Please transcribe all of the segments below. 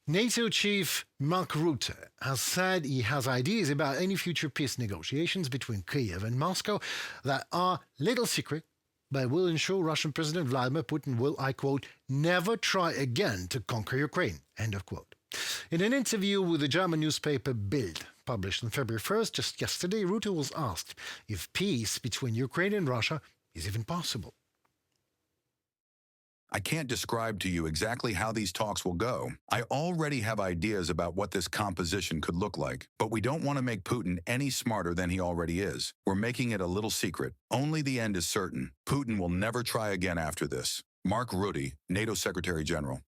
NATO Chief Mark Rutte has said he has ideas about any future peace negotiations between Kyiv and Moscow that are little secret, but will ensure Russian President Vladimir Putin will, I quote, never try again to conquer Ukraine, end of quote. In an interview with the German newspaper Bild, published on February 1st, just yesterday, Rutte was asked if peace between Ukraine and Russia is even possible. I can't describe to you exactly how these talks will go. I already have ideas about what this composition could look like, but we don't want to make Putin any smarter than he already is. We're making it a little secret. Only the end is certain. Putin will never try again after this. Mark Rutte, NATO Secretary General.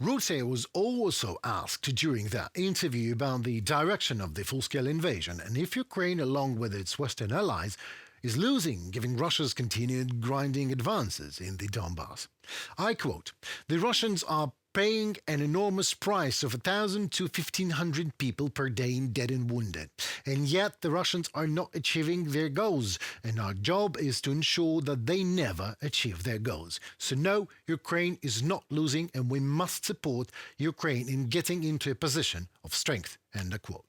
Rutte was also asked during that interview about the direction of the full-scale invasion and if Ukraine, along with its Western allies, is losing, given Russia's continued grinding advances in the Donbass. I quote, "The Russians are paying an enormous price of 1,000 to 1,500 people per day in dead and wounded. And yet the Russians are not achieving their goals, and our job is to ensure that they never achieve their goals. So no, Ukraine is not losing, and we must support Ukraine in getting into a position of strength," end of quote.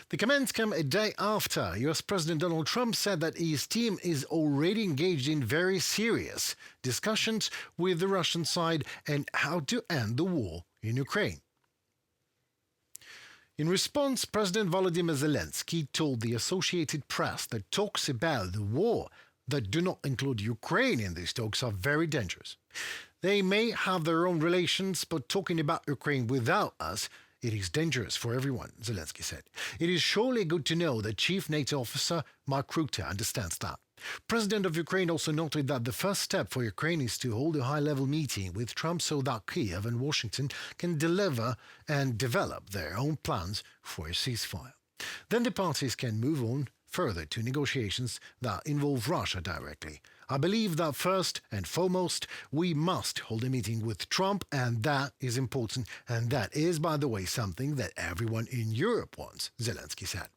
The comments come a day after US President Donald Trump said that his team is already engaged in very serious discussions with the Russian side and how to end the war in Ukraine. In response, President Volodymyr Zelensky told the Associated Press that talks about the war that do not include Ukraine in these talks are very dangerous. They may have their own relations, but talking about Ukraine without us, it is dangerous for everyone, Zelensky said. It is surely good to know that Chief NATO Officer Mark Rutte understands that. President of Ukraine also noted that the first step for Ukraine is to hold a high-level meeting with Trump so that Kyiv and Washington can deliver and develop their own plans for a ceasefire. Then the parties can move on further to negotiations that involve Russia directly. I believe that first and foremost, we must hold a meeting with Trump, and that is important, and that is, by the way, something that everyone in Europe wants, Zelensky said.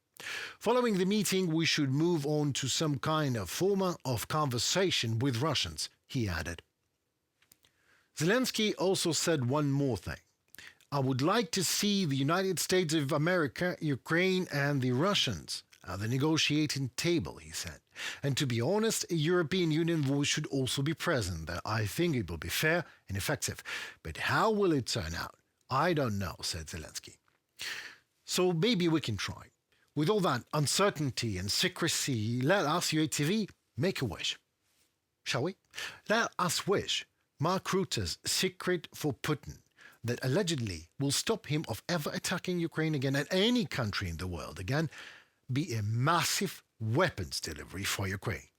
Following the meeting, we should move on to some kind of format of conversation with Russians, he added. Zelensky also said one more thing. I would like to see the United States of America, Ukraine, and the Russians at the negotiating table, he said. And to be honest, a European Union voice should also be present. That I think it will be fair and effective. But how will it turn out? I don't know, said Zelensky. So maybe we can try. With all that uncertainty and secrecy, let us, UATV, make a wish. Shall we? Let us wish Mark Rutte's secret for Putin that allegedly will stop him of ever attacking Ukraine again and any country in the world again be a massive weapons delivery for Ukraine.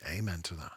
Amen to that.